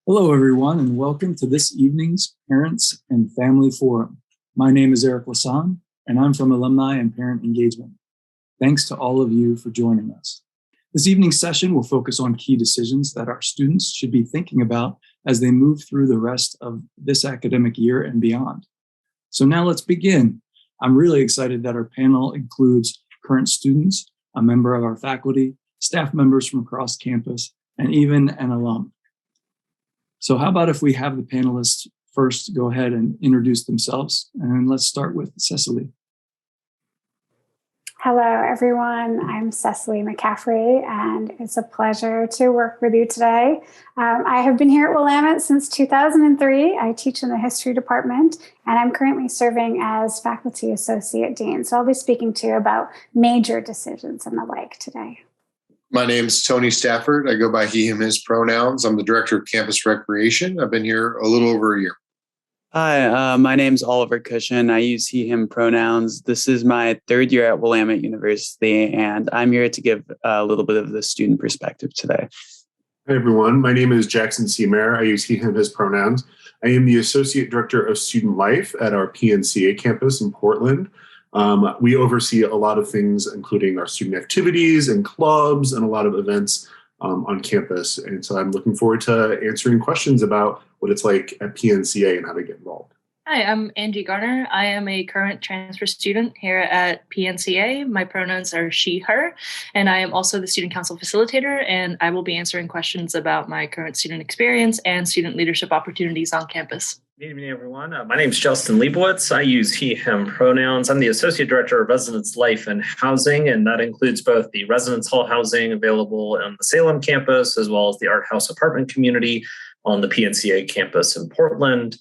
Hello, everyone, and welcome to this evening's Parents and Family Forum. My name is Eric Lasan, and I'm from Alumni and Parent Engagement. Thanks to all of you for joining us. This evening's session will focus on key decisions that our students should be thinking about as they move through the rest of this academic year and beyond. So now let's begin. I'm really excited that our panel includes current students, a member of our faculty, staff members from across campus, and even an alum. So how about if we have the panelists first go ahead and introduce themselves, and let's start with Cecily. Hello, everyone. I'm Cecily McCaffrey, and it's a pleasure to work with you today. I have been here at Willamette since 2003. I teach in the history department, and I'm currently serving as faculty associate dean. So I'll be speaking to you about major decisions and the like today. My name's Tony Stafford. I go by he, him, his pronouns. I'm the director of campus recreation. I've been here a little over a year. Hi, my name's Oliver Cushion. I use he, him pronouns. This is my third year at Willamette University, and I'm here to give a little bit of the student perspective today. Hi, everyone. My name is Jackson Seemayer. I use he, him, his pronouns. I am the Associate Director of Student Life at our PNCA campus in Portland. We oversee a lot of things, including our student activities and clubs and a lot of events on campus. And so I'm looking forward to answering questions about what it's like at PNCA and how to get involved. Hi, I'm Angie Garner. I am a current transfer student here at PNCA. My pronouns are she, her, and I am also the student council facilitator, and I will be answering questions about my current student experience and student leadership opportunities on campus. Good evening, everyone. My name is Justin Leibowitz. I use he, him pronouns. I'm the Associate Director of Residence Life and Housing, and that includes both the residence hall housing available on the Salem campus, as well as the Art House apartment community on the PNCA campus in Portland.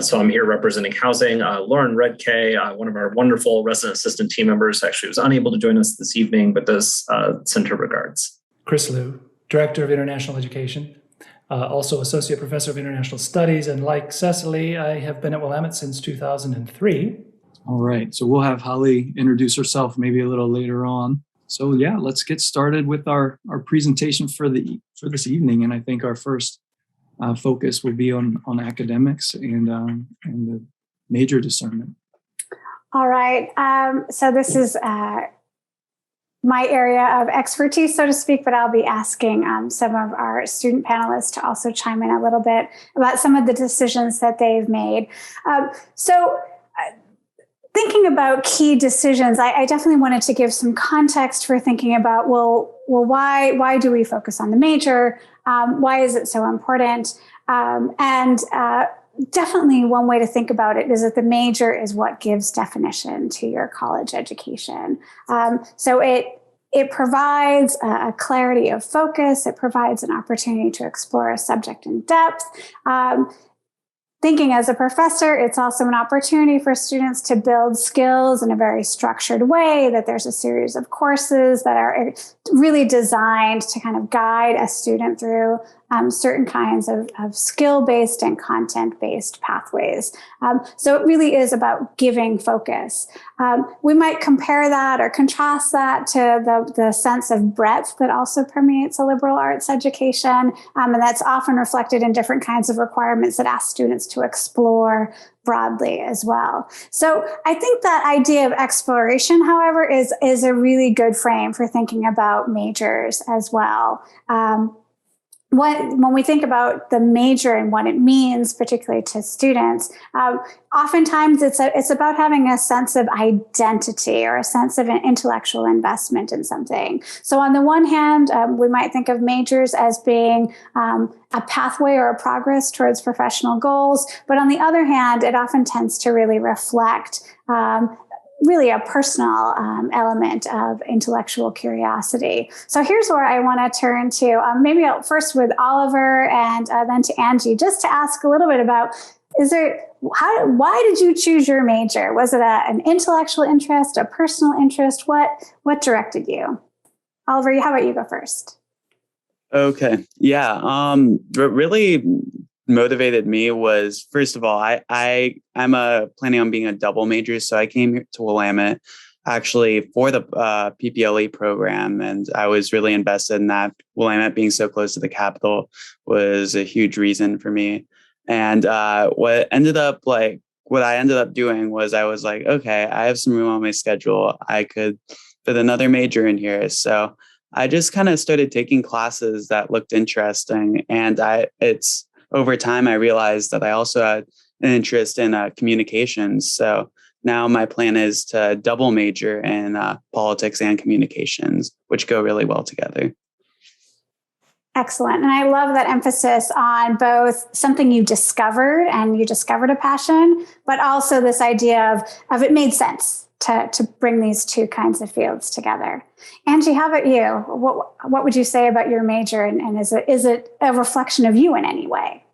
So I'm here representing housing. Lauren Redkay, one of our wonderful resident assistant team members, actually was unable to join us this evening, but does send her regards. Kris, Director of International Education. Also Associate Professor of International Studies, and like Cecily, I have been at Willamette since 2003. All right, so we'll have Holly introduce herself maybe a little later on. So yeah, let's get started with our presentation for this evening, and I think our first focus will be on academics and the major discernment. All right, so this is my area of expertise, so to speak, but I'll be asking some of our student panelists to also chime in a little bit about some of the decisions that they've made. Thinking about key decisions, I definitely wanted to give some context for thinking about, why do we focus on the major? Why is it so important? Definitely one way to think about it is that the major is what gives definition to your college education. So it provides a clarity of focus. It provides an opportunity to explore a subject in depth. Thinking as a professor, it's also an opportunity for students to build skills in a very structured way, that there's a series of courses that are really designed to kind of guide a student through certain kinds of skill-based and content-based pathways. So it really is about giving focus. We might compare that or contrast that to the sense of breadth that also permeates a liberal arts education. And that's often reflected in different kinds of requirements that ask students to explore broadly as well. So I think that idea of exploration, however, is a really good frame for thinking about majors as well. When we think about the major and what it means, particularly to students, oftentimes it's about having a sense of identity or a sense of an intellectual investment in something. So on the one hand, we might think of majors as being a pathway or a progress towards professional goals. But on the other hand, it often tends to really reflect really a personal element of intellectual curiosity. So here's where I want to turn to, maybe first with Oliver and then to Angie, just to ask a little bit about, why did you choose your major? Was it an intellectual interest, a personal interest? What directed you? Oliver, how about you go first? Okay. Yeah. What really motivated me was, first of all, I'm planning on being a double major. So I came here to Willamette actually for the PPLE program, and I was really invested in that. Willamette being so close to the capital was a huge reason for me. And what I ended up doing was I was like, okay, I have some room on my schedule. I could fit another major in here. So I just kind of started taking classes that looked interesting. And it's over time, I realized that I also had an interest in communications. So now my plan is to double major in politics and communications, which go really well together. Excellent. And I love that emphasis on both something you discovered and you discovered a passion, but also this idea of it made sense to bring these two kinds of fields together. Angie, how about you? What would you say about your major, and is it a reflection of you in any way?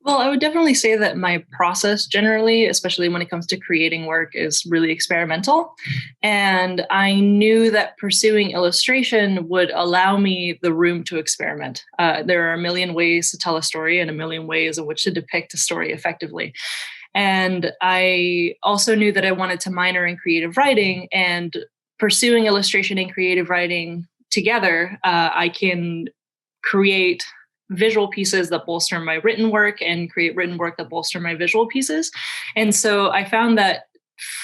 Well, I would definitely say that my process generally, especially when it comes to creating work, is really experimental. And I knew that pursuing illustration would allow me the room to experiment. There are a million ways to tell a story and a million ways in which to depict a story effectively. And I also knew that I wanted to minor in creative writing, and pursuing illustration and creative writing together, I can create visual pieces that bolster my written work and create written work that bolster my visual pieces. And so I found that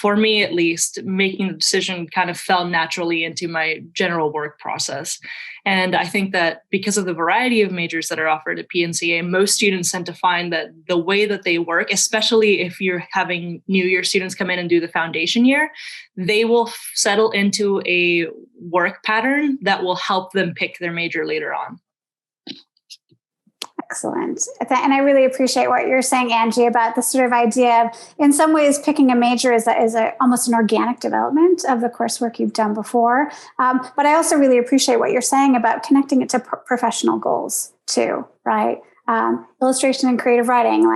for me, at least, making the decision kind of fell naturally into my general work process. And I think that because of the variety of majors that are offered at PNCA, most students tend to find that the way that they work, especially if you're having new year students come in and do the foundation year, they will settle into a work pattern that will help them pick their major later on. Excellent. And I really appreciate what you're saying, Angie, about the sort of idea of, in some ways, picking a major is almost an organic development of the coursework you've done before. But I also really appreciate what you're saying about connecting it to professional goals too, right? Illustration and creative writing,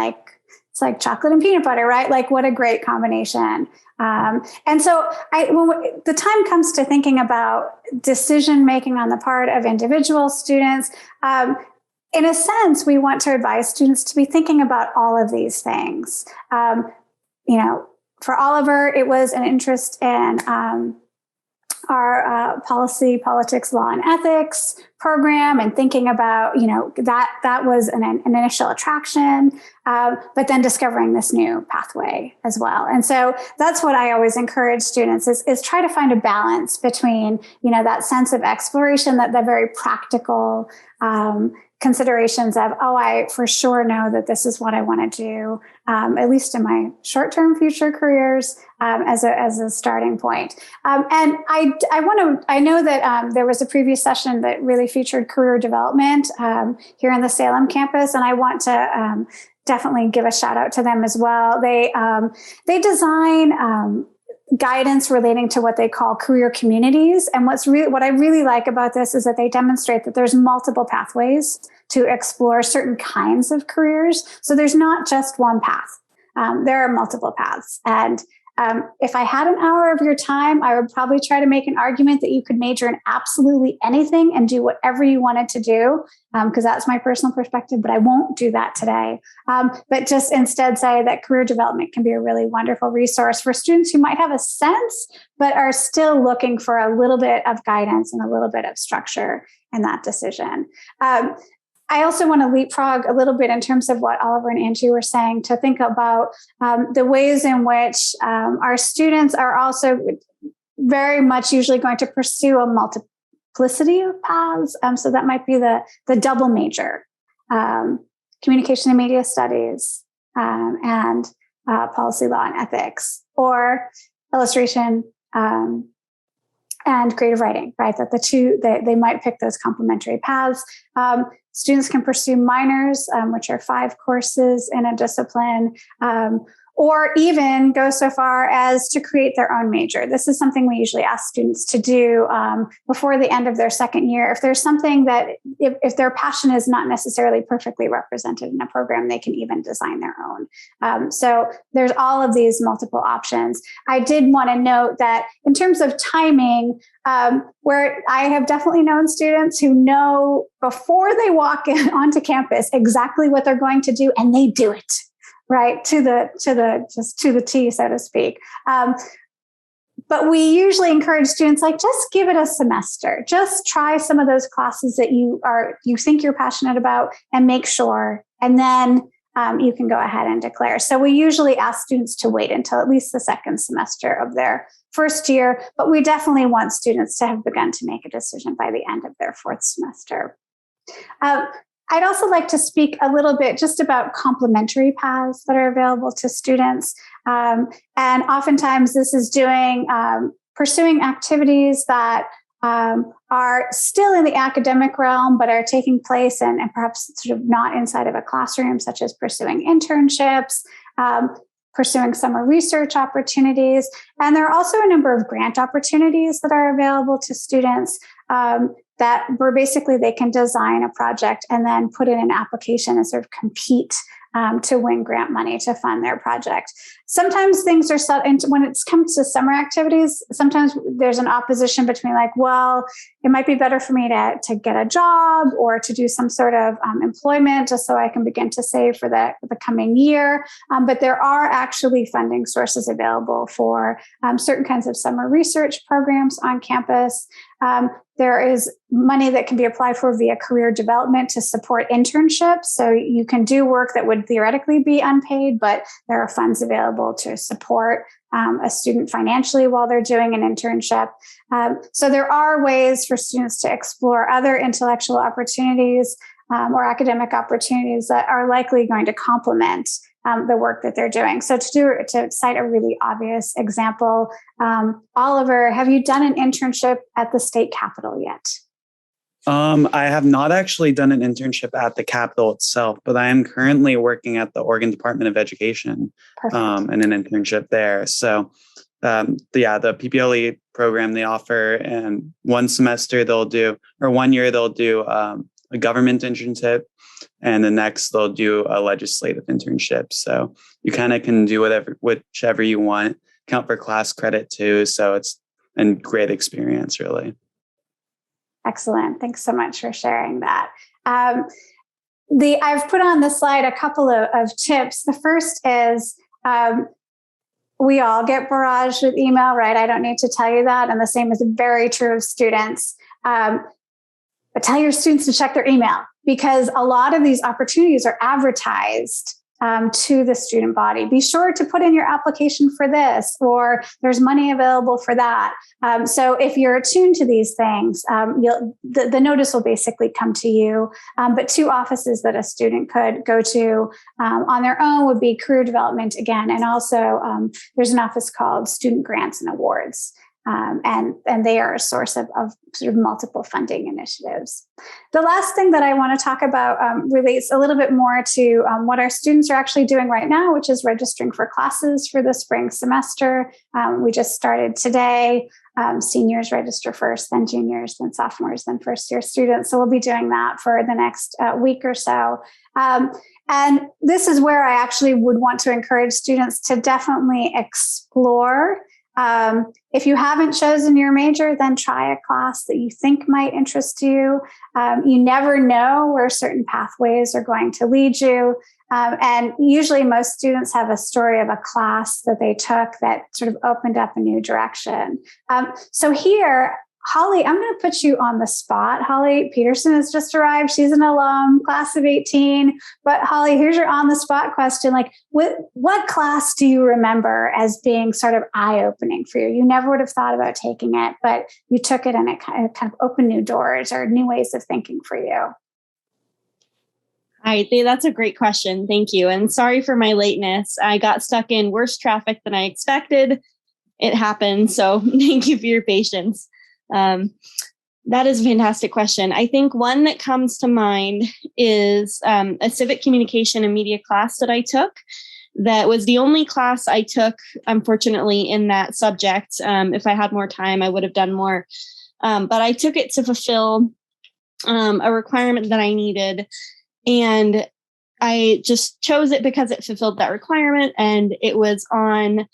it's like chocolate and peanut butter, right? Like, what a great combination. And so when the time comes to thinking about decision-making on the part of individual students, in a sense, we want to advise students to be thinking about all of these things. For Oliver, it was an interest in our policy, politics, law, and ethics program, and thinking about, that was an initial attraction, but then discovering this new pathway as well. And so that's what I always encourage students is try to find a balance between, that sense of exploration, that the very practical considerations of, I for sure know that this is what I want to do, at least in my short-term future careers, as a starting point. And I know that there was a previous session that really featured career development here on the Salem campus, and I want to definitely give a shout out to them as well. They design guidance relating to what they call career communities. And what I really like about this is that they demonstrate that there's multiple pathways to explore certain kinds of careers. So there's not just one path. There are multiple paths. And if I had an hour of your time, I would probably try to make an argument that you could major in absolutely anything and do whatever you wanted to do, because that's my personal perspective, but I won't do that today. But just instead say that career development can be a really wonderful resource for students who might have a sense, but are still looking for a little bit of guidance and a little bit of structure in that decision. I also want to leapfrog a little bit in terms of what Oliver and Angie were saying, to think about the ways in which our students are also very much usually going to pursue a multiplicity of paths. So that might be the double major, communication and media studies, and policy, law, and ethics, or illustration and creative writing, right? That the two, they might pick those complementary paths. Students can pursue minors, which are 5 courses in a discipline, or even go so far as to create their own major. This is something we usually ask students to do before the end of their second year. If there's something that, if their passion is not necessarily perfectly represented in a program, they can even design their own. So there's all of these multiple options. I did want to note that in terms of timing, where I have definitely known students who know before they walk onto campus exactly what they're going to do, and they do it. Right, to the T, so to speak. But we usually encourage students, like, just give it a semester. Just try some of those classes that you think you're passionate about and make sure. And then you can go ahead and declare. So we usually ask students to wait until at least the second semester of their first year, but we definitely want students to have begun to make a decision by the end of their fourth semester. I'd also like to speak a little bit just about complementary paths that are available to students. And oftentimes this is pursuing activities that are still in the academic realm, but are taking place and perhaps sort of not inside of a classroom, such as pursuing internships, pursuing summer research opportunities. And there are also a number of grant opportunities that are available to students where basically they can design a project and then put in an application and sort of compete to win grant money to fund their project. Sometimes things are set, and when it comes to summer activities, sometimes there's an opposition between, like, well, it might be better for me to get a job or to do some sort of employment just so I can begin to save for the coming year. But there are actually funding sources available for certain kinds of summer research programs on campus. There is money that can be applied for via career development to support internships. So you can do work that would theoretically be unpaid, but there are funds available to support a student financially while they're doing an internship. So there are ways for students to explore other intellectual opportunities or academic opportunities that are likely going to complement the work that they're doing. So to cite a really obvious example, Oliver, have you done an internship at the state capitol yet? I have not actually done an internship at the Capitol itself, but I am currently working at the Oregon Department of Education in an internship there. So the PPLE program they offer, and 1 semester they'll do, or 1 year they'll do a government internship, and the next they'll do a legislative internship. So you kind of can do whichever you want, count for class credit too. So it's a great experience, really. Excellent. Thanks so much for sharing that. I've put on the slide a couple of tips. The first is we all get barraged with email, right? I don't need to tell you that. And the same is very true of students. But tell your students to check their email, because a lot of these opportunities are advertised to the student body. Be sure to put in your application for this, or there's money available for that. So if you're attuned to these things, the notice will basically come to you. But 2 offices that a student could go to on their own would be career development again, and also there's an office called Student Grants and Awards. And they are a source of sort of multiple funding initiatives. The last thing that I want to talk about relates a little bit more to what our students are actually doing right now, which is registering for classes for the spring semester. We just started today. Seniors register first, then juniors, then sophomores, then first-year students. So we'll be doing that for the next week or so. And this is where I actually would want to encourage students to definitely explore. If you haven't chosen your major, then try a class that you think might interest you. You never know where certain pathways are going to lead you. And usually most students have a story of a class that they took that sort of opened up a new direction. So here, Holly, I'm going to put you on the spot. Holly Peterson has just arrived. She's an alum, class of 18. But Holly, here's your on the spot question. Like, what class do you remember as being sort of eye-opening for you? You never would have thought about taking it, but you took it and it kind of opened new doors or new ways of thinking for you. Hi, that's a great question. Thank you. And sorry for my lateness. I got stuck in worse traffic than I expected. It happened. So thank you for your patience. That is a fantastic question. I think one that comes to mind is a civic communication and media class that I took. That was the only class I took, unfortunately, in that subject. If I had more time, I would have done more. But I took it to fulfill a requirement that I needed. And I just chose it because it fulfilled that requirement. And it was on,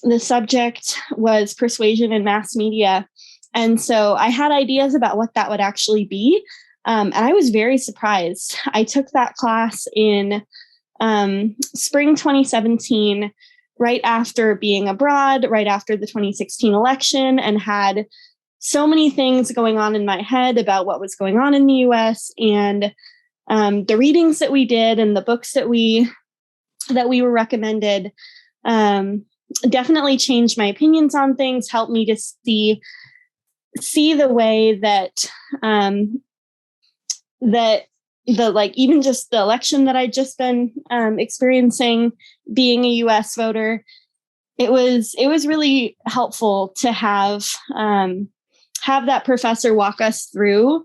the subject was persuasion in mass media. And so I had ideas about what that would actually be. And I was very surprised. I took that class in spring 2017. right after being abroad, right after the 2016 election, and had so many things going on in my head about what was going on in the US, and the readings that we did and the books that we were recommended definitely changed my opinions on things, helped me to see the way that even just the election that I'd just been experiencing, being a US voter, it was really helpful to have that professor walk us through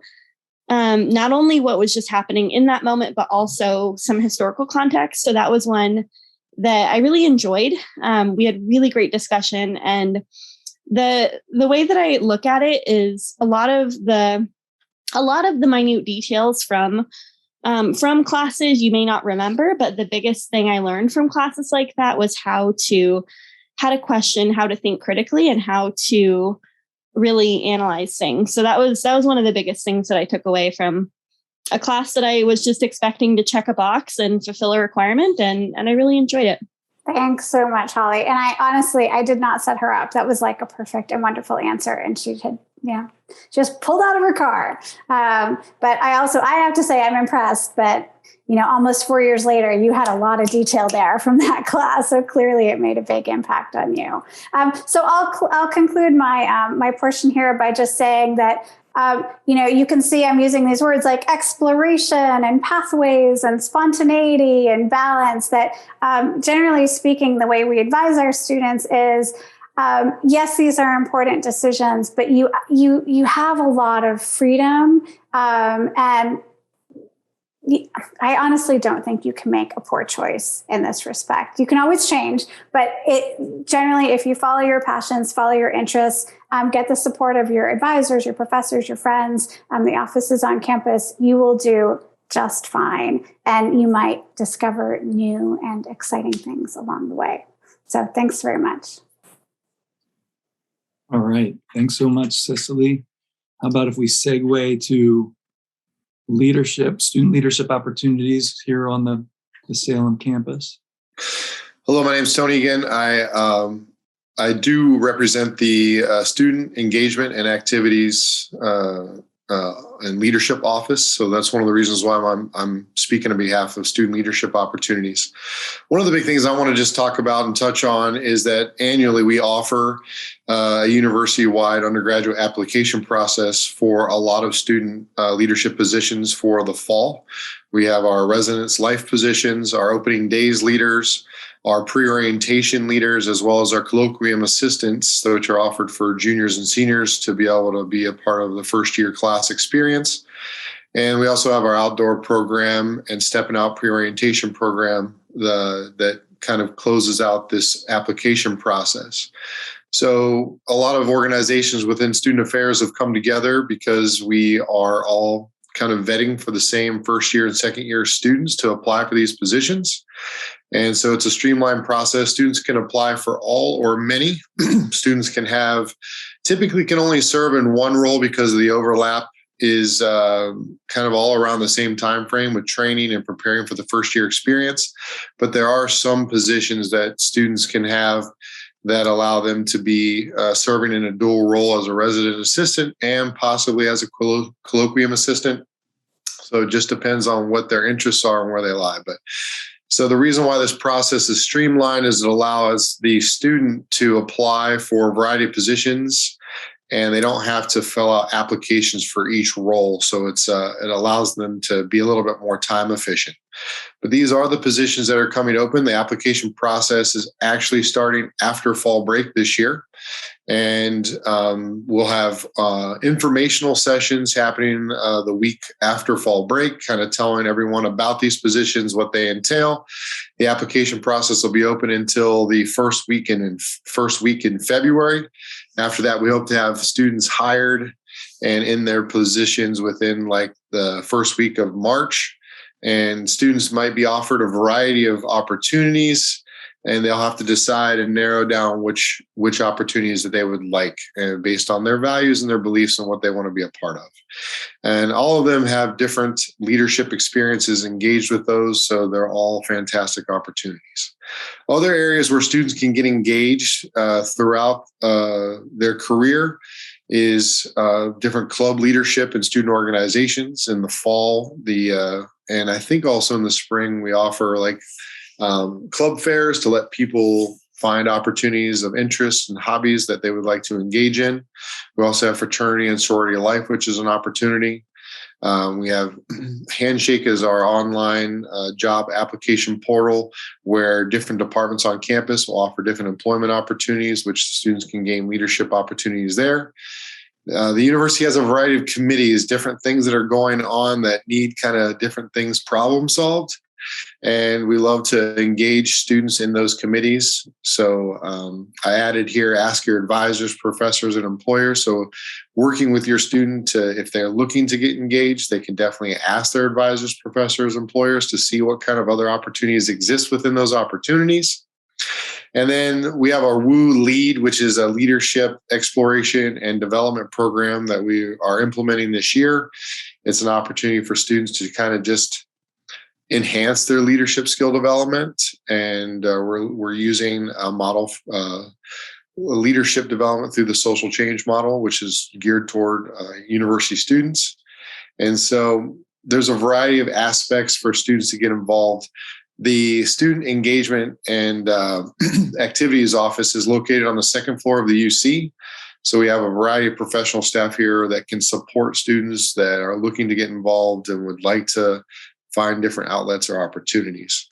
not only what was just happening in that moment, but also some historical context. So that was one that I really enjoyed. We had really great discussion, and the way that I look at it is a lot of the minute details from classes you may not remember, but the biggest thing I learned from classes like that was how to question, how to think critically, and how to really analyze things. So that was one of the biggest things that I took away from a class that I was just expecting to check a box and fulfill a requirement, and I really enjoyed it. Thanks so much, Holly. And I did not set her up. That was like a perfect and wonderful answer. And she had, just pulled out of her car. But I have to say I'm impressed that, almost 4 years later, you had a lot of detail there from that class. So clearly it made a big impact on you. So I'll conclude my portion here by just saying that, you can see I'm using these words like exploration and pathways and spontaneity and balance that, generally speaking, the way we advise our students is, yes, these are important decisions, but you have a lot of freedom, and I honestly don't think you can make a poor choice in this respect. You can always change, but generally, if you follow your passions, follow your interests, get the support of your advisors, your professors, your friends, the offices on campus, you will do just fine. And you might discover new and exciting things along the way. So thanks very much. All right. Thanks so much, Cecily. How about if we segue to student leadership opportunities here on the Salem campus? Hello, my name is Tony again. I do represent the Student Engagement and Activities and Leadership Office. So that's one of the reasons why I'm speaking on behalf of student leadership opportunities. One of the big things I want to just talk about and touch on is that annually we offer a university-wide undergraduate application process for a lot of student leadership positions for the fall. We have our residence life positions, our opening days leaders, our pre-orientation leaders, as well as our colloquium assistants, which are offered for juniors and seniors to be able to be a part of the first year class experience. And we also have our outdoor program and stepping out pre-orientation program that kind of closes out this application process. So a lot of organizations within student affairs have come together because we are all kind of vetting for the same first year and second year students to apply for these positions. And so it's a streamlined process. Students can apply for all or many. Students typically can only serve in one role because of the overlap is kind of all around the same time frame with training and preparing for the first year experience. But there are some positions that students can have that allow them to be serving in a dual role as a resident assistant and possibly as a colloquium assistant. So it just depends on what their interests are and where they lie. So the reason why this process is streamlined is it allows the student to apply for a variety of positions, and they don't have to fill out applications for each role. So it allows them to be a little bit more time efficient. But these are the positions that are coming open. The application process is actually starting after fall break this year. And we'll have informational sessions happening the week after fall break, kind of telling everyone about these positions, what they entail. The application process will be open until the first week in February. After that, we hope to have students hired and in their positions within like the first week of March. And students might be offered a variety of opportunities, and they'll have to decide and narrow down which opportunities that they would like based on their values and their beliefs and what they want to be a part of. And all of them have different leadership experiences engaged with those, so they're all fantastic opportunities. Other areas where students can get engaged throughout their career is different club leadership and student organizations. In the fall, and I think also in the spring, we offer like club fairs to let people find opportunities of interest and hobbies that they would like to engage in. We also have fraternity and sorority life, which is an opportunity. We have Handshake as our online job application portal where different departments on campus will offer different employment opportunities, which students can gain leadership opportunities there. The university has a variety of committees, different things that are going on that need kind of different things problem solved. And we love to engage students in those committees. So I added here, ask your advisors, professors, and employers. So working with your student, if they're looking to get engaged, they can definitely ask their advisors, professors, employers to see what kind of other opportunities exist within those opportunities. And then we have our WOO Lead, which is a leadership exploration and development program that we are implementing this year. It's an opportunity for students to kind of just enhance their leadership skill development. And we're using a model, leadership development through the social change model, which is geared toward university students. And so there's a variety of aspects for students to get involved. The Student Engagement and Activities Office is located on the second floor of the UC. So we have a variety of professional staff here that can support students that are looking to get involved and would like to find different outlets or opportunities.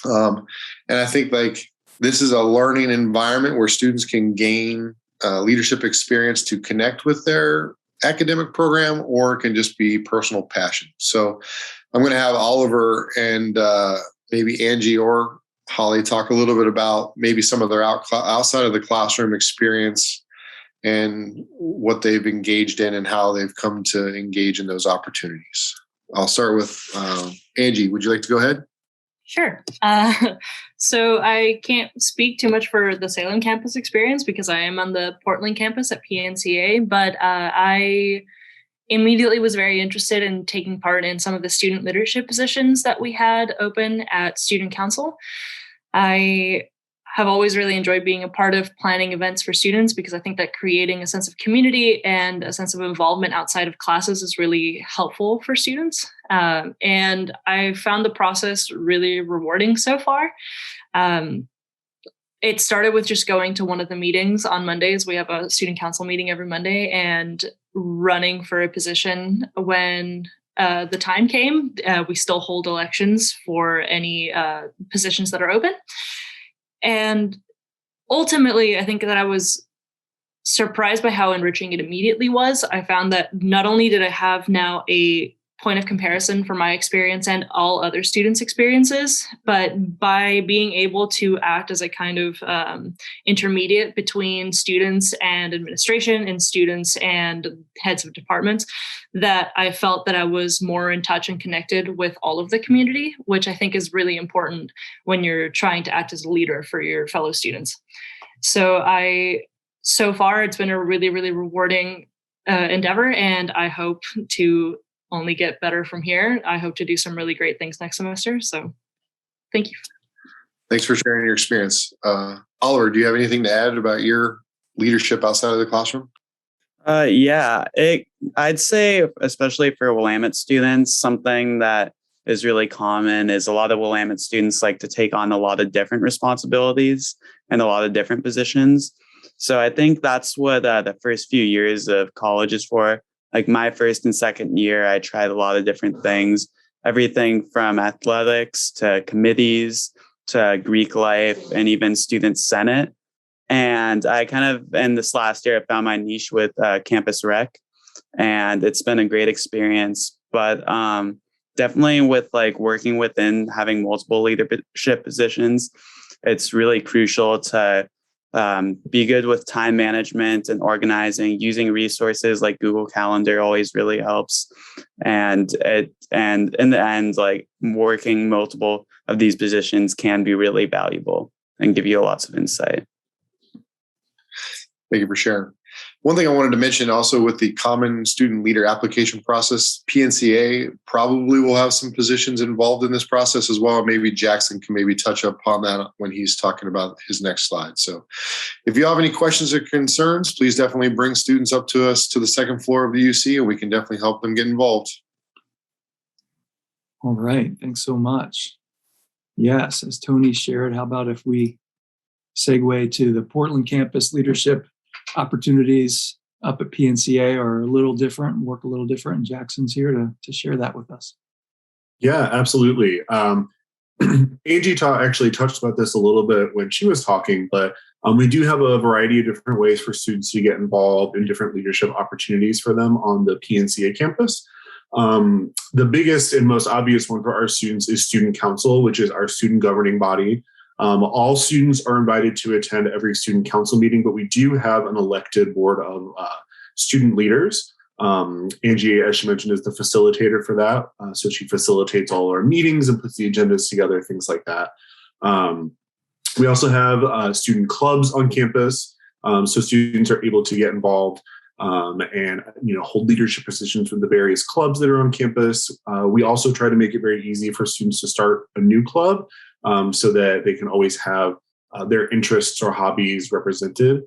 And I think like this is a learning environment where students can gain leadership experience to connect with their academic program, or it can just be personal passion. So I'm going to have Oliver and maybe Angie or Holly talk a little bit about maybe some of their outside of the classroom experience and what they've engaged in and how they've come to engage in those opportunities. I'll start with Angie. Would you like to go ahead? Sure. So I can't speak too much for the Salem campus experience because I am on the Portland campus at PNCA, but I immediately was very interested in taking part in some of the student leadership positions that we had open at Student Council. I have always really enjoyed being a part of planning events for students because I think that creating a sense of community and a sense of involvement outside of classes is really helpful for students. And I found the process really rewarding so far. It started with just going to one of the meetings on Mondays. We have a student council meeting every Monday and running for a position when the time came. We still hold elections for any positions that are open. And ultimately, I think that I was surprised by how enriching it immediately was. I found that not only did I have now a point of comparison for my experience and all other students' experiences, but by being able to act as a kind of intermediate between students and administration and students and heads of departments, that I felt that I was more in touch and connected with all of the community, which I think is really important when you're trying to act as a leader for your fellow students. So far, it's been a really, really rewarding endeavor, and I hope to only get better from here. I hope to do some really great things next semester. So thank you. Thanks for sharing your experience. Oliver, do you have anything to add about your leadership outside of the classroom? I'd say, especially for Willamette students, something that is really common is a lot of Willamette students like to take on a lot of different responsibilities and a lot of different positions. So I think that's what the first few years of college is for. Like my first and second year, I tried a lot of different things, everything from athletics to committees to Greek life and even student senate. And I kind of, in this last year, I found my niche with campus rec, and it's been a great experience. But definitely with like working within having multiple leadership positions, it's really crucial to be good with time management and organizing. Using resources like Google Calendar always really helps. And in the end, like working multiple of these positions can be really valuable and give you lots of insight. Thank you for sharing. One thing I wanted to mention also with the Common Student Leader application process, PNCA probably will have some positions involved in this process as well. Maybe Jackson can maybe touch upon that when he's talking about his next slide. So if you have any questions or concerns, please definitely bring students up to us to the second floor of the UC, and we can definitely help them get involved. All right, thanks so much. Yes, as Tony shared, how about if we segue to the Portland campus leadership opportunities up at PNCA are a little different, work a little different, and Jackson's here to share that with us. Yeah, absolutely. Angie actually touched about this a little bit when she was talking, but we do have a variety of different ways for students to get involved in different leadership opportunities for them on the PNCA campus. The biggest and most obvious one for our students is Student Council, which is our student governing body. All students are invited to attend every student council meeting, but we do have an elected board of student leaders. Angie, as she mentioned, is the facilitator for that. So she facilitates all our meetings and puts the agendas together, things like that. We also have student clubs on campus. So students are able to get involved and hold leadership positions with the various clubs that are on campus. We also try to make it very easy for students to start a new club so that they can always have their interests or hobbies represented.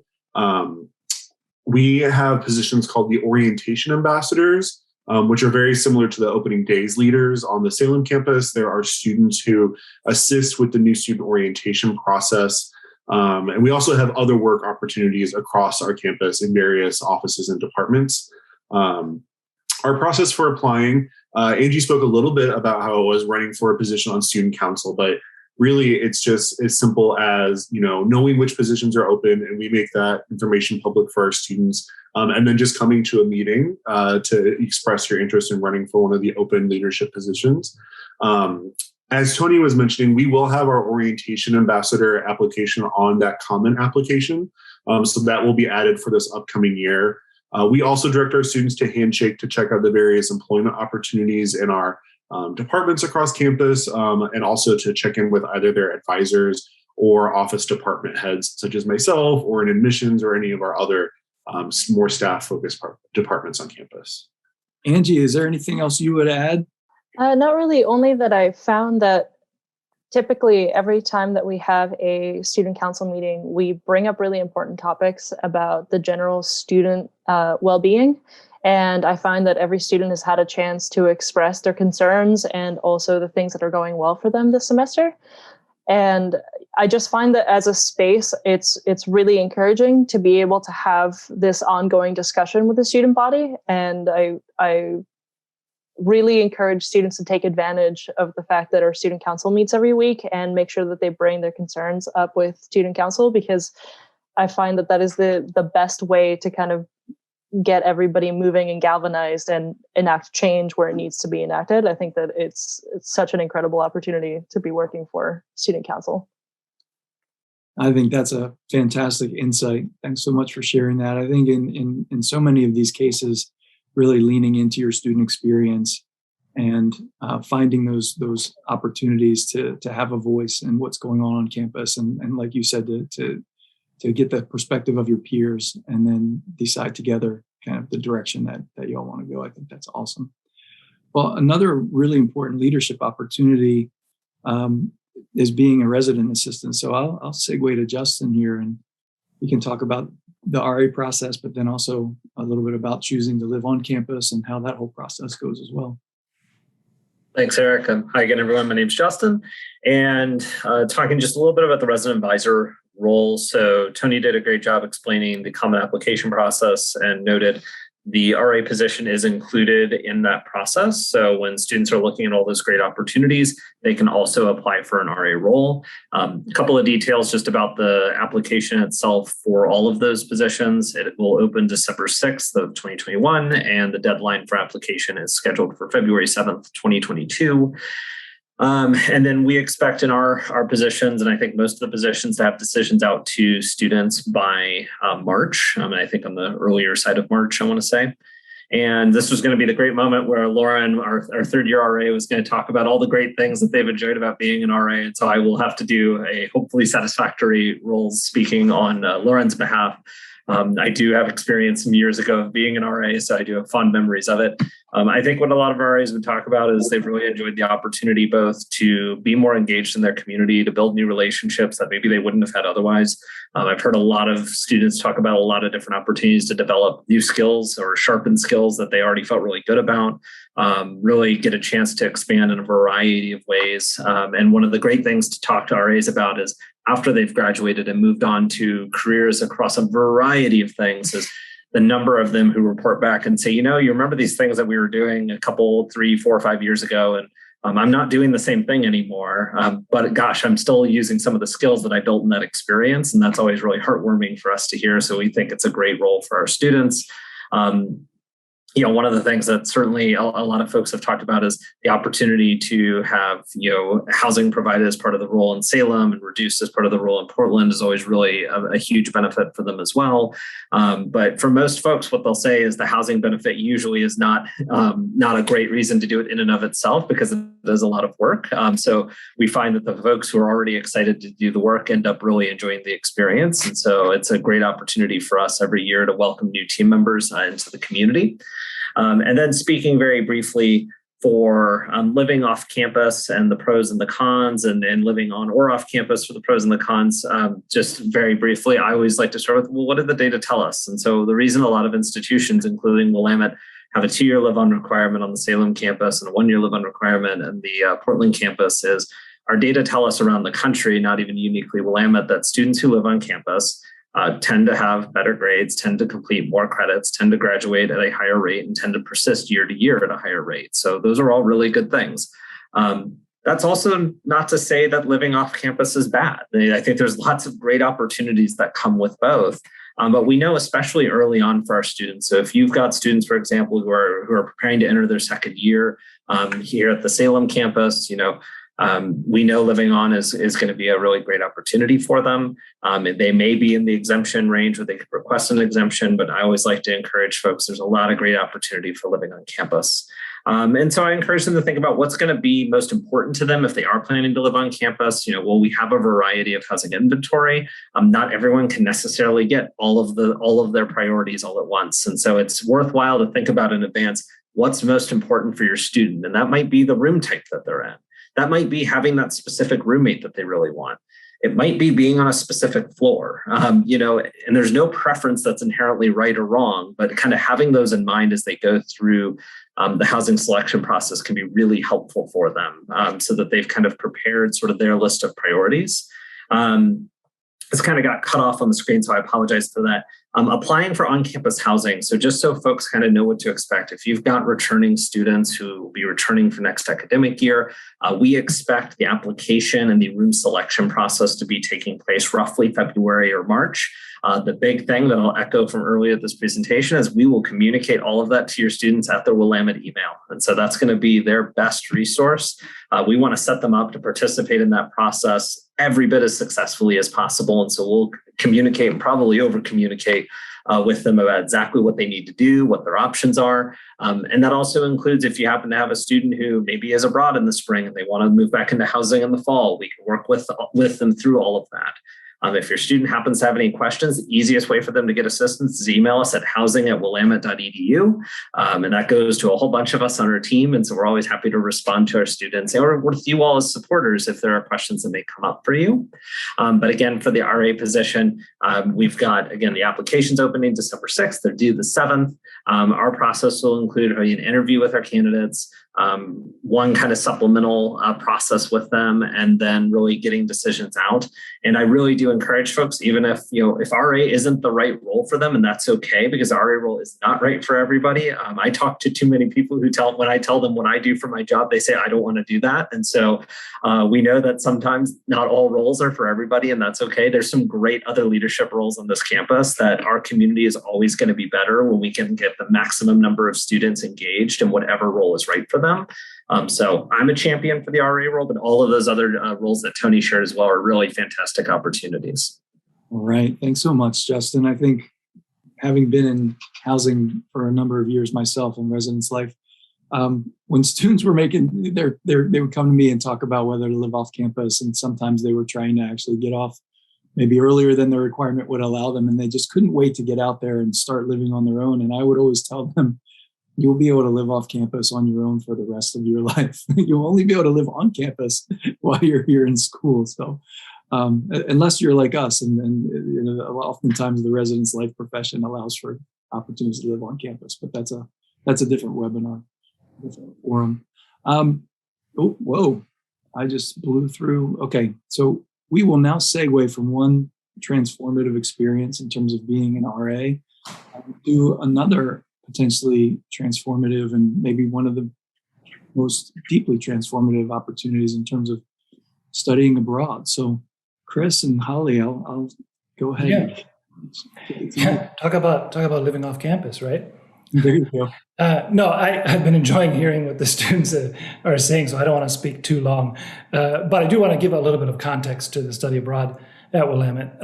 We have positions called the orientation ambassadors, which are very similar to the opening days leaders on the Salem campus. There are students who assist with the new student orientation process. And we also have other work opportunities across our campus in various offices and departments. Our process for applying, Angie spoke a little bit about how it was running for a position on student council, but really it's just as simple as, knowing which positions are open, and we make that information public for our students. And then just coming to a meeting to express your interest in running for one of the open leadership positions. As Tony was mentioning, we will have our orientation ambassador application on that common application. So that will be added for this upcoming year. We also direct our students to Handshake to check out the various employment opportunities in our departments across campus, and also to check in with either their advisors or office department heads, such as myself, or in admissions, or any of our other more staff-focused departments on campus. Angie, is there anything else you would add? Not really, only that I found that typically every time that we have a student council meeting, we bring up really important topics about the general student well-being. And I find that every student has had a chance to express their concerns and also the things that are going well for them this semester. And I just find that as a space, it's really encouraging to be able to have this ongoing discussion with the student body. And I really encourage students to take advantage of the fact that our student council meets every week and make sure that they bring their concerns up with student council, because I find that is the best way to kind of get everybody moving and galvanized and enact change where it needs to be enacted. I think that it's such an incredible opportunity to be working for student council. I think that's a fantastic insight. Thanks so much for sharing that. I think in so many of these cases, really leaning into your student experience and finding those opportunities to have a voice in what's going on campus, and like you said, to get the perspective of your peers and then decide together kind of the direction that you all want to go. I think that's awesome. Well, another really important leadership opportunity is being a resident assistant. So I'll segue to Justin here, and we can talk about the RA process, but then also a little bit about choosing to live on campus and how that whole process goes as well. Thanks, Eric. Hi again, everyone. My name's Justin, and talking just a little bit about the resident advisor role. So Tony did a great job explaining the common application process and noted the RA position is included in that process. So when students are looking at all those great opportunities, they can also apply for an RA role. A couple of details just about the application itself for all of those positions. It will open December 6th of 2021, and the deadline for application is scheduled for February 7th, 2022. And then we expect in our positions, and I think most of the positions, to have decisions out to students by March. I think on the earlier side of March, I want to say. And this was going to be the great moment where Lauren, our third year RA, was going to talk about all the great things that they've enjoyed about being an RA. And so I will have to do a hopefully satisfactory role speaking on Lauren's behalf. I do have experience some years ago of being an RA, so I do have fond memories of it. I think what a lot of RAs would talk about is they've really enjoyed the opportunity both to be more engaged in their community, to build new relationships that maybe they wouldn't have had otherwise. I've heard a lot of students talk about a lot of different opportunities to develop new skills or sharpen skills that they already felt really good about, really get a chance to expand in a variety of ways. And one of the great things to talk to RAs about is after they've graduated and moved on to careers across a variety of things is the number of them who report back and say, you remember these things that we were doing a couple, 3, 4, 5 years ago, and I'm not doing the same thing anymore. But gosh, I'm still using some of the skills that I built in that experience. And that's always really heartwarming for us to hear. So we think it's a great role for our students. One of the things that certainly a lot of folks have talked about is the opportunity to have, housing provided as part of the role in Salem and reduced as part of the role in Portland is always really a huge benefit for them as well. But for most folks, what they'll say is the housing benefit usually is not a great reason to do it in and of itself because it is a lot of work. So we find that the folks who are already excited to do the work end up really enjoying the experience. And so it's a great opportunity for us every year to welcome new team members into the community. And then speaking very briefly for living off campus and the pros and the cons and living on or off campus for the pros and the cons, just very briefly, I always like to start with, well, what did the data tell us? And so the reason a lot of institutions, including Willamette, have a 2-year live-on requirement on the Salem campus and a 1-year live-on requirement on the Portland campus is our data tell us around the country, not even uniquely Willamette, that students who live on campus tend to have better grades, tend to complete more credits, tend to graduate at a higher rate, and tend to persist year to year at a higher rate. So those are all really good things. That's also not to say that living off campus is bad. I think there's lots of great opportunities that come with both. But we know, especially early on for our students. So if you've got students, for example, who are preparing to enter their second year here at the Salem campus, we know living on is going to be a really great opportunity for them. They may be in the exemption range where they could request an exemption, but I always like to encourage folks, there's a lot of great opportunity for living on campus. And so I encourage them to think about what's going to be most important to them if they are planning to live on campus. Well, we have a variety of housing inventory. Not everyone can necessarily get all of their priorities all at once. And so it's worthwhile to think about in advance what's most important for your student. And that might be the room type that they're in. That might be having that specific roommate that they really want. It might be being on a specific floor, and there's no preference that's inherently right or wrong, but kind of having those in mind as they go through the housing selection process can be really helpful for them so that they've kind of prepared sort of their list of priorities. This kind of got cut off on the screen, so I apologize for that. Applying for on-campus housing. So just so folks kind of know what to expect, if you've got returning students who will be returning for next academic year, we expect the application and the room selection process to be taking place roughly February or March. The big thing that I'll echo from earlier at this presentation is we will communicate all of that to your students at their Willamette email. And so that's going to be their best resource. We want to set them up to participate in that process every bit as successfully as possible. And so we'll communicate and probably over-communicate with them about exactly what they need to do, what their options are. And that also includes if you happen to have a student who maybe is abroad in the spring and they want to move back into housing in the fall, we can work with them through all of that. If your student happens to have any questions, the easiest way for them to get assistance is email us at housing@willamette.edu. And that goes to a whole bunch of us on our team. And so we're always happy to respond to our students or with you all as supporters if there are questions that may come up for you. But again, for the RA position, we've got, again, the applications opening December 6th. They're due the 7th. Our process will include an interview with our candidates, one kind of supplemental process with them, and then really getting decisions out. And I really do encourage folks, even if RA isn't the right role for them, and that's okay because the RA role is not right for everybody. I talk to too many people who when I tell them what I do for my job, they say, I don't want to do that. And so we know that sometimes not all roles are for everybody, and that's okay. There's some great other leadership roles on this campus that our community is always going to be better when we can get the maximum number of students engaged in whatever role is right for them. So I'm a champion for the RA role, but all of those other roles that Tony shared as well are really fantastic opportunities. All right. Thanks so much, Justin. I think having been in housing for a number of years myself in residence life, when students were making they would come to me and talk about whether to live off campus, and sometimes they were trying to actually get off maybe earlier than the requirement would allow them, and they just couldn't wait to get out there and start living on their own. And I would always tell them, you'll be able to live off campus on your own for the rest of your life. You'll only be able to live on campus while you're here in school. So unless you're like us, and oftentimes the residence life profession allows for opportunities to live on campus, but that's a different webinar, different forum. I just blew through. Okay, so we will now segue from one transformative experience in terms of being an RA to another potentially transformative and maybe one of the most deeply transformative opportunities in terms of studying abroad. So Kris and Holly, I'll go ahead. Yeah. Talk about living off campus, right? There you go. No, I've been enjoying hearing what the students are saying, so I don't want to speak too long. But I do want to give a little bit of context to the study abroad at Willamette.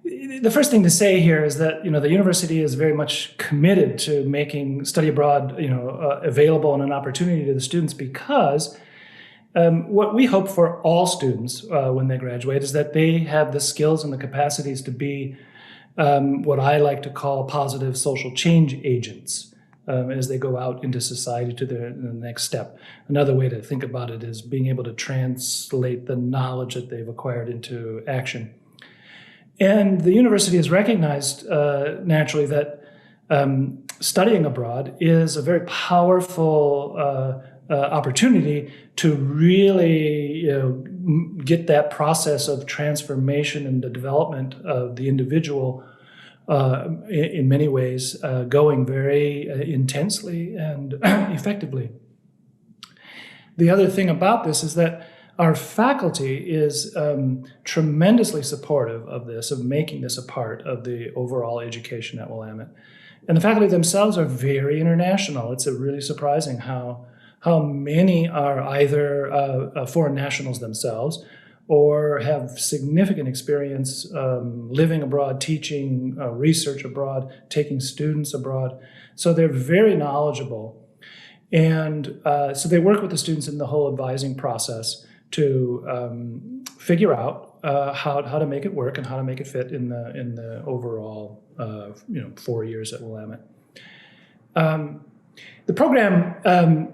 The first thing to say here is that the university is very much committed to making study abroad available and an opportunity to the students, because what we hope for all students when they graduate is that they have the skills and the capacities to be what I like to call positive social change agents as they go out into society to the next step. Another way to think about it is being able to translate the knowledge that they've acquired into action. And the university has recognized naturally that studying abroad is a very powerful opportunity to really get that process of transformation and the development of the individual in many ways going very intensely and effectively. The other thing about this is that our faculty is tremendously supportive of this, of making this a part of the overall education at Willamette. And the faculty themselves are very international. It's really surprising how many are either foreign nationals themselves or have significant experience living abroad, teaching research abroad, taking students abroad. So they're very knowledgeable. And so they work with the students in the whole advising process to figure out how to make it work and how to make it fit in the overall 4 years at Willamette. The program,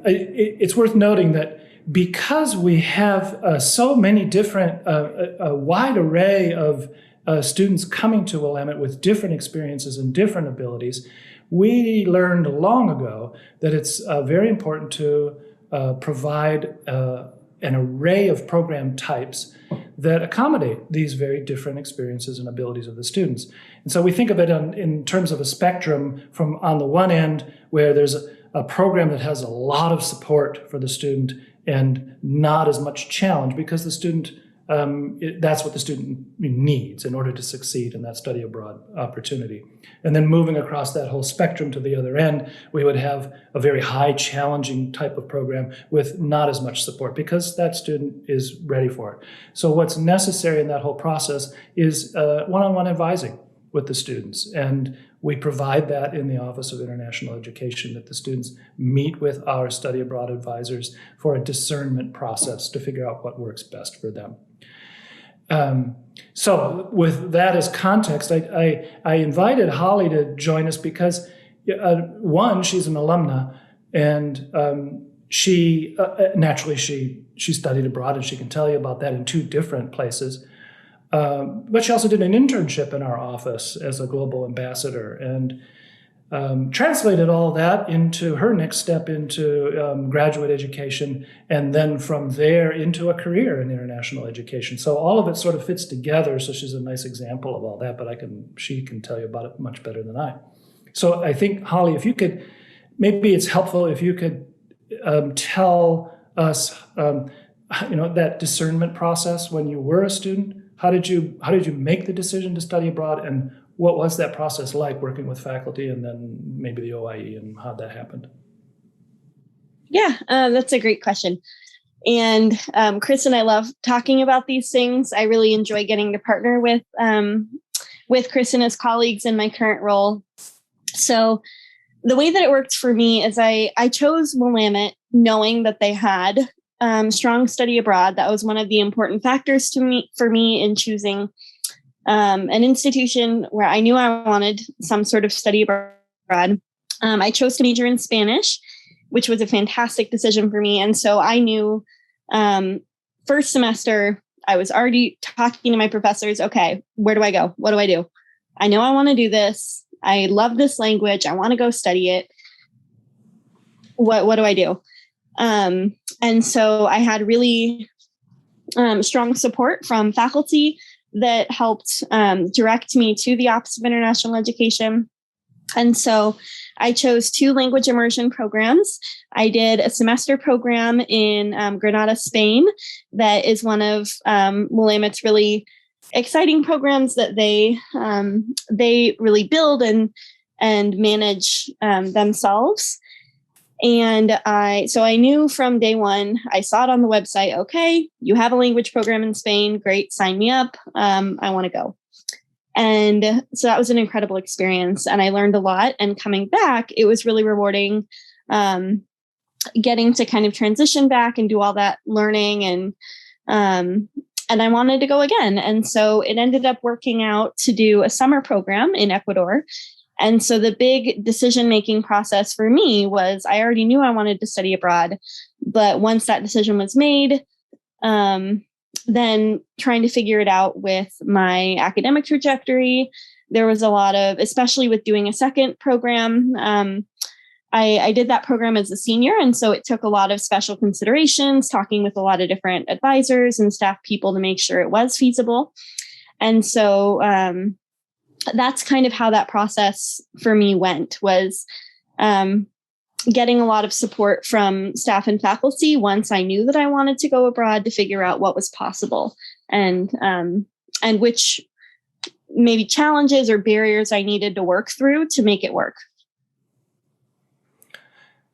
it's worth noting that because we have so many different, a wide array of students coming to Willamette with different experiences and different abilities, we learned long ago that it's very important to provide an array of program types that accommodate these very different experiences and abilities of the students. And so we think of it in terms of a spectrum from on the one end where there's a program that has a lot of support for the student and not as much challenge because the student, that's what the student needs in order to succeed in that study abroad opportunity. And then moving across that whole spectrum to the other end, we would have a very high challenging type of program with not as much support because that student is ready for it. So what's necessary in that whole process is one-on-one advising with the students. And we provide that in the Office of International Education, that the students meet with our study abroad advisors for a discernment process to figure out what works best for them. So with that as context, I invited Holly to join us because one, she's an alumna, and she naturally she studied abroad, and she can tell you about that in 2 different places. But she also did an internship in our office as a global ambassador and translated all that into her next step into graduate education, and then from there into a career in international education. So all of it sort of fits together. So she's a nice example of all that, but she can tell you about it much better than I. So I think, Holly, if you could, maybe it's helpful if you could tell us, that discernment process when you were a student. How did you make the decision to study abroad, and what was that process like working with faculty and then maybe the OIE, and how that happened? Yeah, that's a great question. And Kris and I love talking about these things. I really enjoy getting to partner with Kris and his colleagues in my current role. So the way that it worked for me is I chose Willamette knowing that they had strong study abroad. That was one of the important factors for me in choosing an institution where I knew I wanted some sort of study abroad. I chose to major in Spanish, which was a fantastic decision for me. And so I knew first semester, I was already talking to my professors. Okay, where do I go? What do I do? I know I want to do this. I love this language. I want to go study it. What do I do? And so I had really strong support from faculty that helped direct me to the Office of International Education. And so I chose 2 language immersion programs. I did a semester program in Granada, Spain, that is one of Willamette's really exciting programs that they really build and manage themselves. And I knew from day one, I saw it on the website, okay, you have a language program in Spain, great, sign me up, I want to go. And so that was an incredible experience, and I learned a lot. And coming back, it was really rewarding, getting to kind of transition back and do all that learning, and I wanted to go again. And so it ended up working out to do a summer program in Ecuador. And so the big decision-making process for me was I already knew I wanted to study abroad, but once that decision was made, then trying to figure it out with my academic trajectory, there was a lot of, especially with doing a second program, I did that program as a senior. And so it took a lot of special considerations, talking with a lot of different advisors and staff people to make sure it was feasible. And so that's kind of how that process for me went, was getting a lot of support from staff and faculty once I knew that I wanted to go abroad, to figure out what was possible and which maybe challenges or barriers I needed to work through to make it work.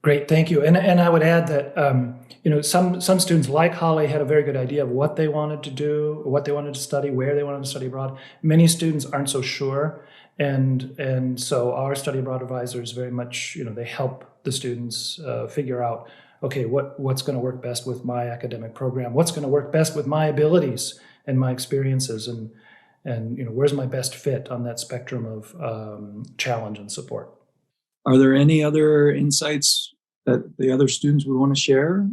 Great, thank you. And I would add that some students like Holly had a very good idea of what they wanted to do, what they wanted to study, where they wanted to study abroad. Many students aren't so sure, and so our study abroad advisors very much, they help the students figure out, okay, what's going to work best with my academic program, what's going to work best with my abilities and my experiences, and where's my best fit on that spectrum of challenge and support. Are there any other insights that the other students would want to share?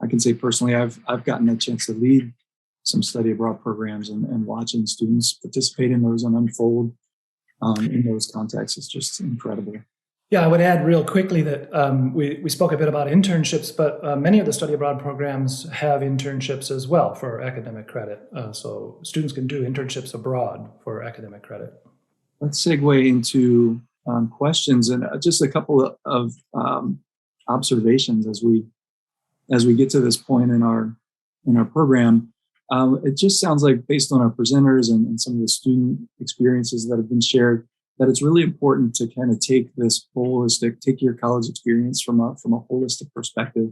I can say personally, I've gotten a chance to lead some study abroad programs, and watching students participate in those and unfold in those contexts is just incredible. Yeah, I would add real quickly that we spoke a bit about internships, but many of the study abroad programs have internships as well for academic credit. So students can do internships abroad for academic credit. Let's segue into questions, and just a couple of observations as we get to this point in our program. It just sounds like, based on our presenters and some of the student experiences that have been shared, that it's really important to kind of take your college experience from a holistic perspective.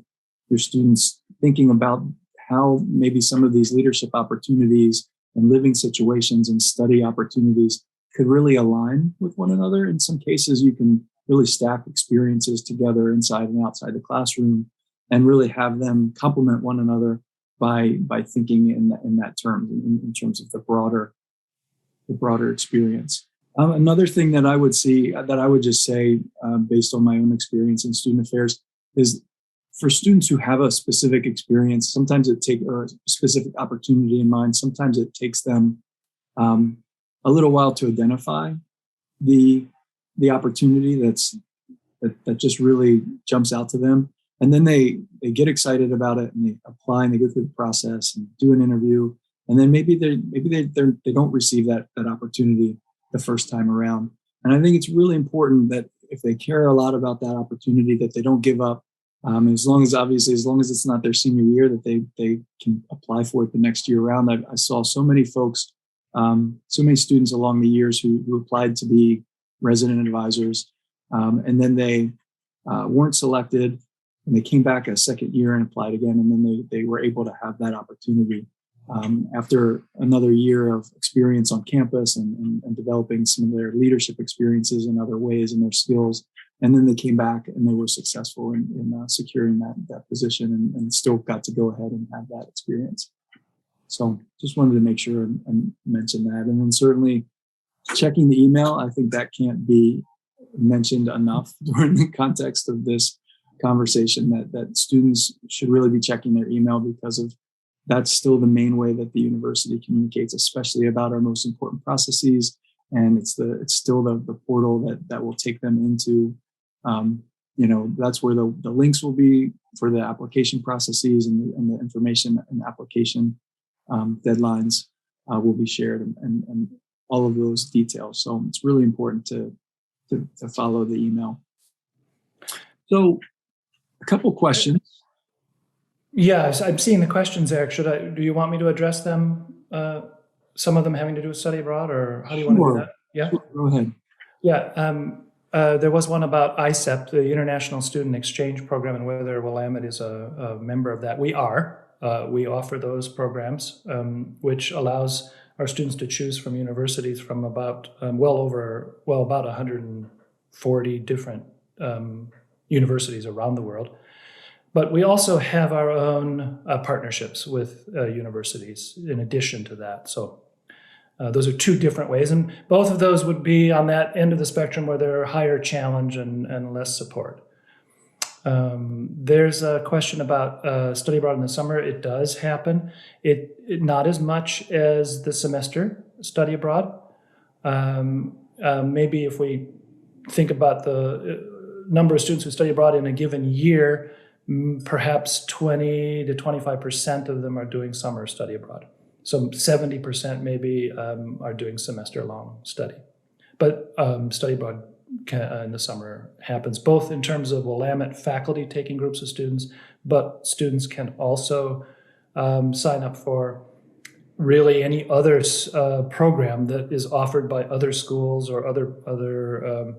Your students thinking about how maybe some of these leadership opportunities and living situations and study opportunities could really align with one another. In some cases, you can really stack experiences together inside and outside the classroom and really have them complement one another by thinking in that term, in terms of the broader experience. Another thing that I would just say, based on my own experience in student affairs, is for students who have a specific experience, sometimes or a specific opportunity in mind, sometimes it takes them a little while to identify the opportunity that just really jumps out to them. And then they get excited about it, and they apply, and they go through the process and do an interview. And then maybe they don't receive that opportunity the first time around. And I think it's really important that if they care a lot about that opportunity, that they don't give up. As long as it's not their senior year, that they can apply for it the next year around. I saw so many folks, so many students along the years who applied to be resident advisors, and then they weren't selected, and they came back a second year and applied again, and then they were able to have that opportunity after another year of experience on campus and developing some of their leadership experiences in other ways and their skills. And then they came back and they were successful in securing that position and still got to go ahead and have that experience. So just wanted to make sure and mention that. And then certainly checking the email, I think that can't be mentioned enough during the context of this conversation, that students should really be checking their email, because that's still the main way that the university communicates, especially about our most important processes. And it's still the portal that will take them into, that's where the links will be for the application processes, and the information and application deadlines will be shared, and all of those details. So it's really important to follow the email. So a couple questions. Yes, I'm seeing the questions, Eric. Do you want me to address them? Some of them having to do with study abroad, or how do you want to do that? Yeah, sure. Go ahead. Yeah, there was one about ISEP, the International Student Exchange Program, and whether Willamette is a member of that. We are. We offer those programs, which allows our students to choose from universities from about 140 different universities around the world. But we also have our own partnerships with universities in addition to that. So those are two different ways. And both of those would be on that end of the spectrum where there are higher challenge and less support. There's a question about study abroad in the summer. It does happen. It not as much as the semester study abroad. Maybe if we think about the number of students who study abroad in a given year, perhaps 20 to 25% of them are doing summer study abroad. So 70% maybe are doing semester-long study. But study abroad in the summer happens both in terms of Willamette faculty taking groups of students, but students can also sign up for really any other program that is offered by other schools or other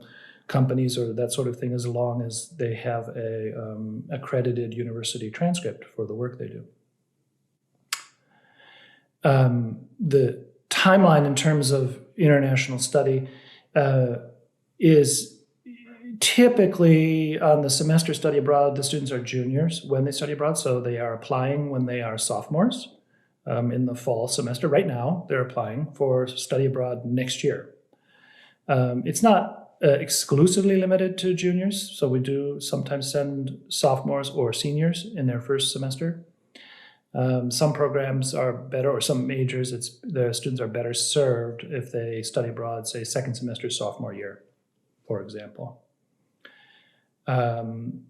companies or that sort of thing, as long as they have a accredited university transcript for the work they do. The timeline in terms of international study is typically on the semester study abroad, the students are juniors when they study abroad, so they are applying when they are sophomores in the fall semester. Right now, they're applying for study abroad next year. It's not exclusively limited to juniors, so we do sometimes send sophomores or seniors in their first semester. Some programs are better, or some majors, the students are better served if they study abroad, say second semester sophomore year, for example. Probably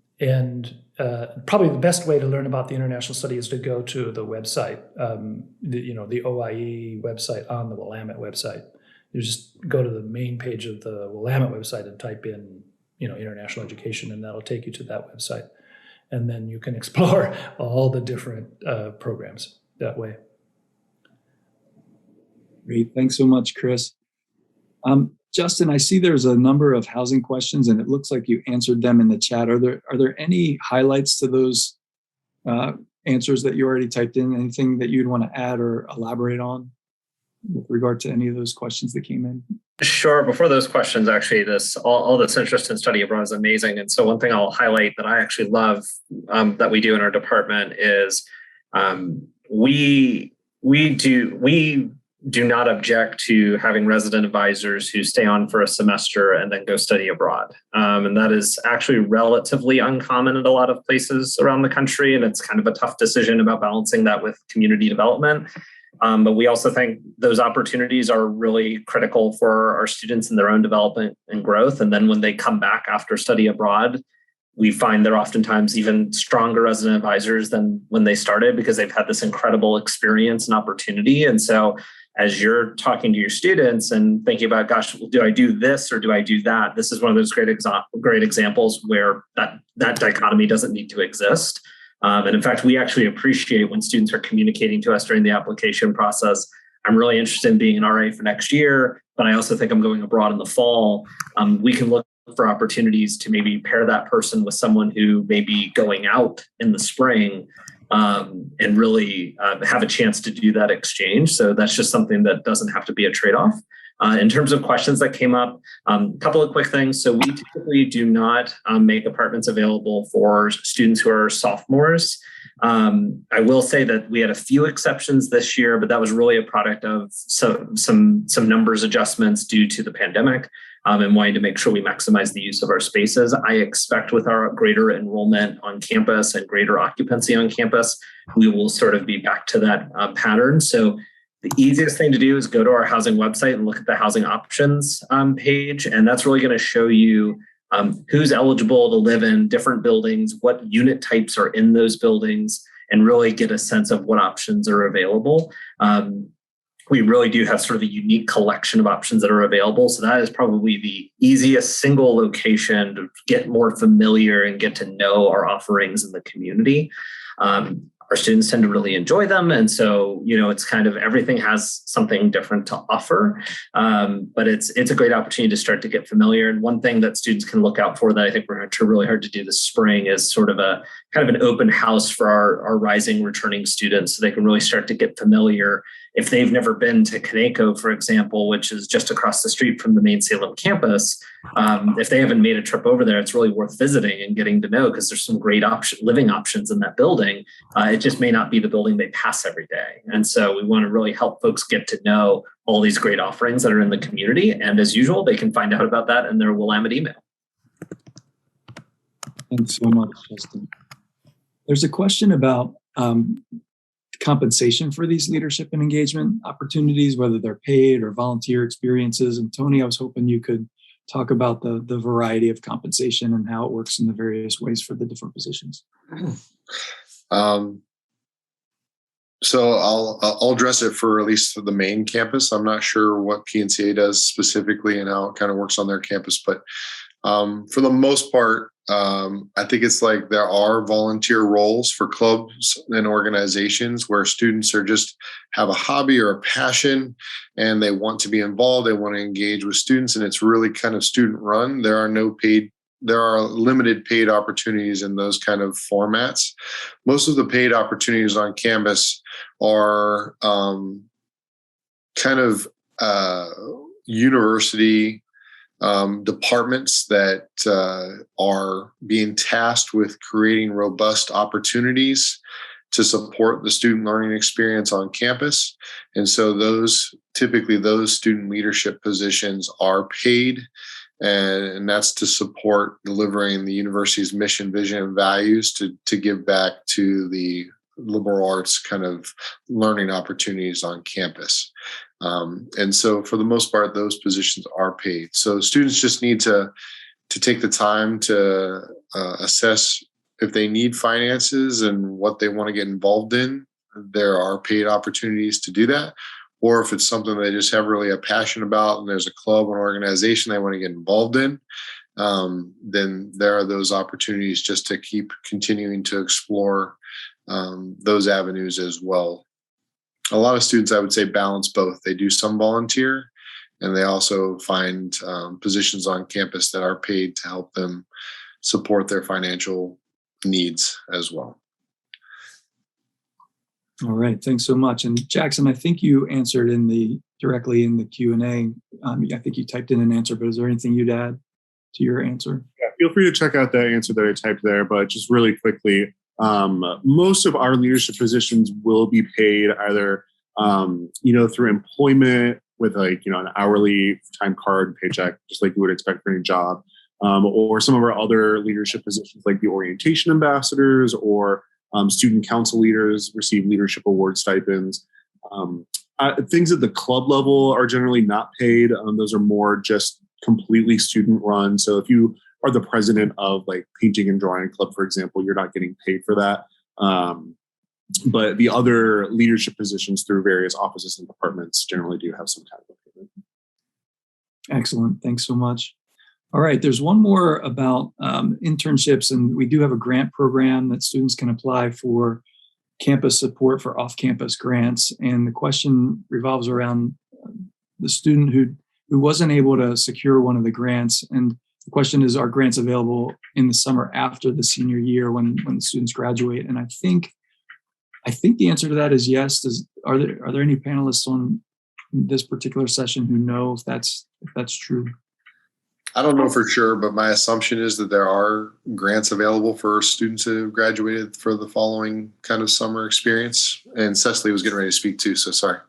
the best way to learn about the international study is to go to the website, the OIE website on the Willamette website. You just go to the main page of the Willamette website and type in, international education, and that'll take you to that website. And then you can explore all the different programs that way. Great. Thanks so much, Kris. Justin, I see there's a number of housing questions, and it looks like you answered them in the chat. Are there any highlights to those answers that you already typed in? Anything that you'd want to add or elaborate on with regard to any of those questions that came in? Sure. Before those questions, actually, all this interest in study abroad is amazing. And so one thing I'll highlight that I actually love that we do in our department is we do not object to having resident advisors who stay on for a semester and then go study abroad. And that is actually relatively uncommon in a lot of places around the country. And it's kind of a tough decision about balancing that with community development. But we also think those opportunities are really critical for our students in their own development and growth. And then when they come back after study abroad, we find they're oftentimes even stronger resident advisors than when they started, because they've had this incredible experience and opportunity. And so as you're talking to your students and thinking about, gosh, do I do this or do I do that? This is one of those great examples where that dichotomy doesn't need to exist. And in fact, we actually appreciate when students are communicating to us during the application process. I'm really interested in being an RA for next year, but I also think I'm going abroad in the fall. We can look for opportunities to maybe pair that person with someone who may be going out in the spring and really have a chance to do that exchange. So that's just something that doesn't have to be a trade-off. In terms of questions that came up, a couple of quick things. So we typically do not make apartments available for students who are sophomores. I will say that we had a few exceptions this year, but that was really a product of some numbers adjustments due to the pandemic, and wanting to make sure we maximize the use of our spaces. I expect with our greater enrollment on campus and greater occupancy on campus, we will sort of be back to that pattern. So the easiest thing to do is go to our housing website and look at the housing options page, and that's really going to show you who's eligible to live in different buildings, what unit types are in those buildings, and really get a sense of what options are available. We really do have sort of a unique collection of options that are available. So that is probably the easiest single location to get more familiar and get to know our offerings in the community. Our students tend to really enjoy them. And so, it's kind of everything has something different to offer. But it's a great opportunity to start to get familiar. And one thing that students can look out for that I think we're going to try really hard to do this spring is sort of a kind of an open house for our rising returning students, so they can really start to get familiar. If they've never been to Conejo, for example, which is just across the street from the main Salem campus, if they haven't made a trip over there, it's really worth visiting and getting to know, because there's some great living options in that building. It just may not be the building they pass every day. And so we want to really help folks get to know all these great offerings that are in the community. And as usual, they can find out about that in their Willamette email. Thanks so much, Justin. There's a question about compensation for these leadership and engagement opportunities, whether they're paid or volunteer experiences. And Tony, I was hoping you could talk about the variety of compensation and how it works in the various ways for the different positions. So I'll address it for at least the main campus. I'm not sure what PNCA does specifically and how it kind of works on their campus, but for the most part, I think it's like there are volunteer roles for clubs and organizations where students are just have a hobby or a passion and they want to be involved. They want to engage with students, and it's really kind of student run. There are limited paid opportunities in those kind of formats. Most of the paid opportunities on campus are kind of university departments that are being tasked with creating robust opportunities to support the student learning experience on campus. And so typically those student leadership positions are paid, and that's to support delivering the university's mission, vision, and values to give back to the liberal arts kind of learning opportunities on campus. And so for the most part, those positions are paid. So students just need to take the time to assess if they need finances and what they want to get involved in. There are paid opportunities to do that. Or if it's something they just have really a passion about and there's a club or organization they want to get involved in, then there are those opportunities just to keep continuing to explore those avenues as well. A lot of students, I would say, balance both. They do some volunteer, and they also find positions on campus that are paid to help them support their financial needs as well. All right, thanks so much. And Jackson, I think you answered directly in the Q&A. I think you typed in an answer, but is there anything you'd add to your answer? Yeah, feel free to check out that answer that I typed there, but just really quickly, most of our leadership positions will be paid either, through employment with an hourly time card paycheck, just like you would expect for any job, or some of our other leadership positions like the orientation ambassadors or student council leaders receive leadership award stipends. Things at the club level are generally not paid. Those are more just completely student run. So if you are the president of like painting and drawing club, for example, you're not getting paid for that. But the other leadership positions through various offices and departments generally do have some kind of payment. Excellent. Thanks so much. All right. There's one more about internships, and we do have a grant program that students can apply for campus support for off-campus grants. And the question revolves around the student who wasn't able to secure one of the grants. And the question is, are grants available in the summer after the senior year when the students graduate? And I think the answer to that is yes. Are there any panelists on this particular session who know if that's true? I don't know for sure, but my assumption is that there are grants available for students who have graduated for the following kind of summer experience. And Cecily was getting ready to speak too, so sorry.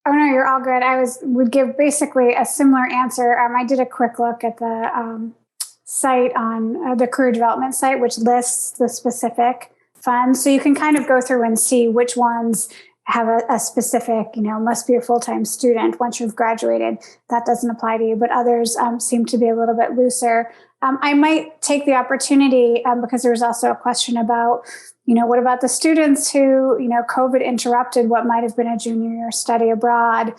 Oh no, you're all good. Would give basically a similar answer. I did a quick look at the site on the career development site, which lists the specific funds. So you can kind of go through and see which ones have a specific, must be a full-time student once you've graduated. That doesn't apply to you, but others seem to be a little bit looser. I might take the opportunity because there was also a question about, what about the students who, COVID interrupted what might have been a junior year study abroad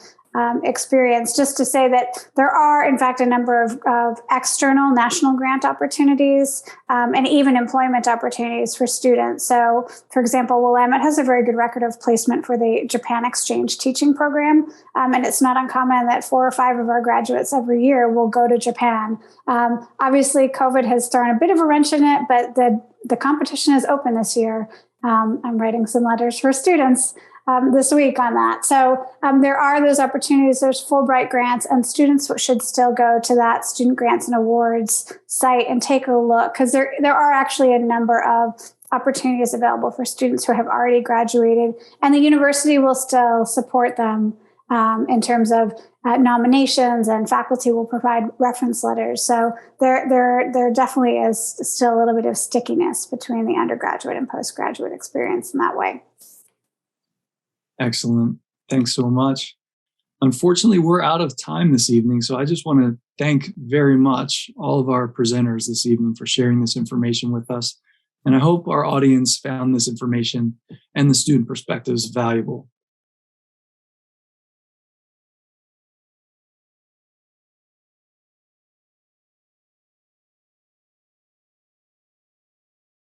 experience, just to say that there are, in fact, a number of external national grant opportunities and even employment opportunities for students. So, for example, Willamette has a very good record of placement for the Japan exchange teaching program. And it's not uncommon that 4 or 5 of our graduates every year will go to Japan. Obviously, COVID has thrown a bit of a wrench in it, but the competition is open this year. I'm writing some letters for students this week on that. So there are those opportunities. There's Fulbright grants, and students should still go to that Student Grants and Awards site and take a look, because there are actually a number of opportunities available for students who have already graduated, and the university will still support them in terms of nominations, and faculty will provide reference letters. So there definitely is still a little bit of stickiness between the undergraduate and postgraduate experience in that way. Excellent. Thanks so much. Unfortunately, we're out of time this evening, so I just want to thank very much all of our presenters this evening for sharing this information with us. And I hope our audience found this information and the student perspectives valuable.